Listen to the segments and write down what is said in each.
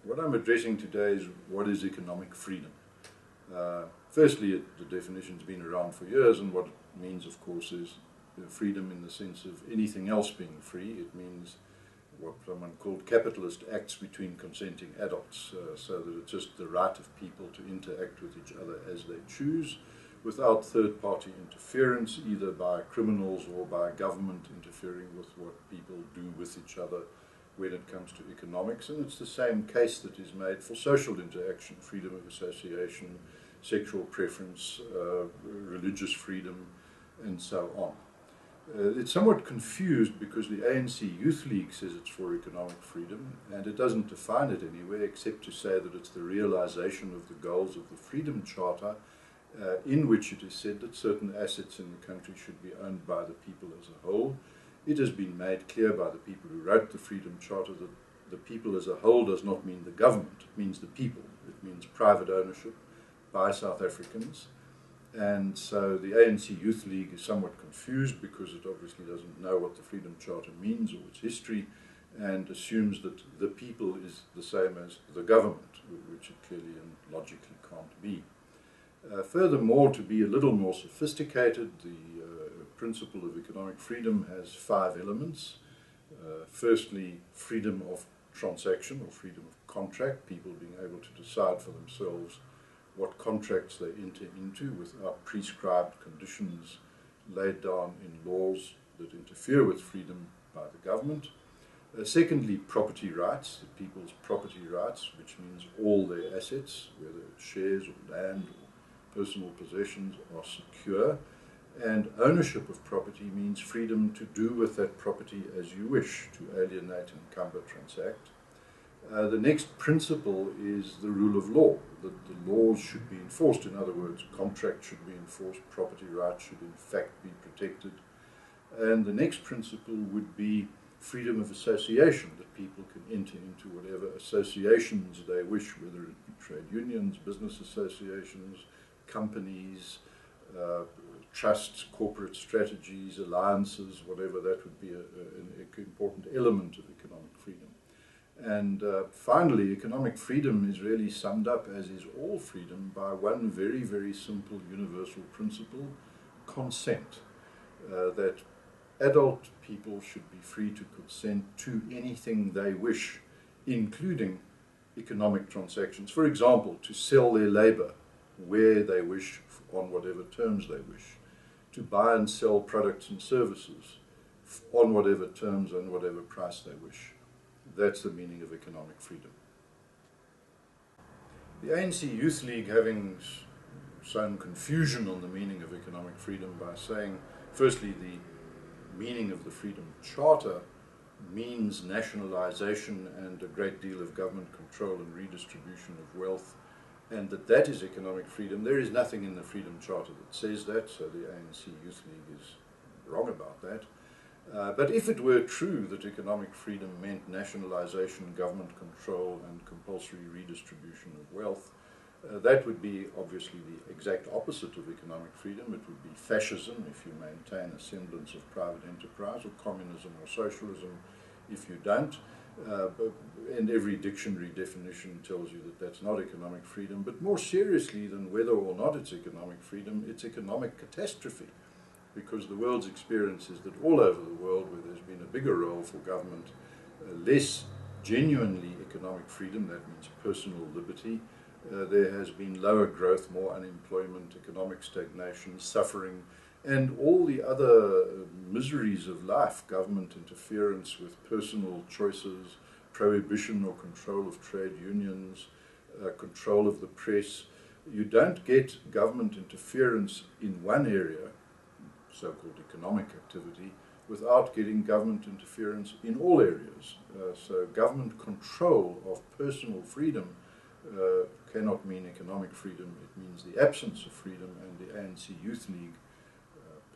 What I'm addressing today is what is economic freedom. Firstly, the definition's been around for years, and what it means, of course, is freedom in the sense of anything else being free. It means what someone called capitalist acts between consenting adults, so that it's just the right of people to interact with each other as they choose, without third-party interference, either by criminals or by government interfering with what people do with each other when it comes to economics. And it's the same case that is made for social interaction, freedom of association, sexual preference, religious freedom, and so on. It's somewhat confused because the ANC Youth League says it's for economic freedom, and it doesn't define it anywhere except to say that it's the realization of the goals of the Freedom Charter, in which it is said that certain assets in the country should be owned by the people as a whole. It has been made clear by the people who wrote the Freedom Charter that the people as a whole does not mean the government, it means the people. It means private ownership by South Africans. And so the ANC Youth League is somewhat confused because it obviously doesn't know what the Freedom Charter means or its history, and assumes that the people is the same as the government, which it clearly and logically can't be. Furthermore, to be a little more sophisticated, the principle of economic freedom has 5 elements. Firstly, freedom of transaction or freedom of contract, people being able to decide for themselves what contracts they enter into without prescribed conditions laid down in laws that interfere with freedom by the government. Secondly, property rights, the people's property rights, which means all their assets, whether it's shares or land or personal possessions, are secure. And ownership of property means freedom to do with that property as you wish, to alienate, encumber, transact. The next principle is the rule of law, that the laws should be enforced. In other words, contracts should be enforced, property rights should in fact be protected. And the next principle would be freedom of association, that people can enter into whatever associations they wish, whether it be trade unions, business associations, companies, trusts, corporate strategies, alliances, whatever. That would be an important element of economic freedom. And finally, economic freedom is really summed up, as is all freedom, by one very, very simple universal principle: consent. That adult people should be free to consent to anything they wish, including economic transactions. For example, to sell their labor where they wish, on whatever terms they wish, to buy and sell products and services on whatever terms and whatever price they wish. That's the meaning of economic freedom. The ANC Youth League, having sown confusion on the meaning of economic freedom by saying, firstly, the meaning of the Freedom Charter means nationalization and a great deal of government control and redistribution of wealth, and that is economic freedom. There is nothing in the Freedom Charter that says that, so the ANC Youth League is wrong about that. But if it were true that economic freedom meant nationalization, government control, and compulsory redistribution of wealth, that would be obviously the exact opposite of economic freedom. It would be fascism if you maintain a semblance of private enterprise, or communism or socialism if you don't. And every dictionary definition tells you that that's not economic freedom. But more seriously than whether or not it's economic freedom, it's economic catastrophe. Because the world's experience is that all over the world where there's been a bigger role for government, less genuinely economic freedom, that means personal liberty, there has been lower growth, more unemployment, economic stagnation, suffering, and all the other miseries of life: government interference with personal choices, prohibition or control of trade unions, control of the press. You don't get government interference in one area, so-called economic activity, without getting government interference in all areas. So government control of personal freedom cannot mean economic freedom. It means the absence of freedom, and the ANC Youth League,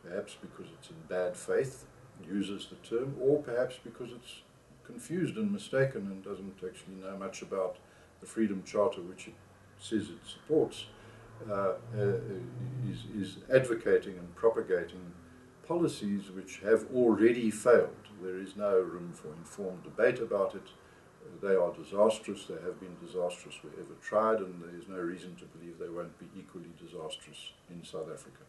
perhaps because it's in bad faith, uses the term, or perhaps because it's confused and mistaken and doesn't actually know much about the Freedom Charter, which it says it supports, is advocating and propagating policies which have already failed. There is no room for informed debate about it. They are disastrous, they have been disastrous wherever tried, and there is no reason to believe they won't be equally disastrous in South Africa.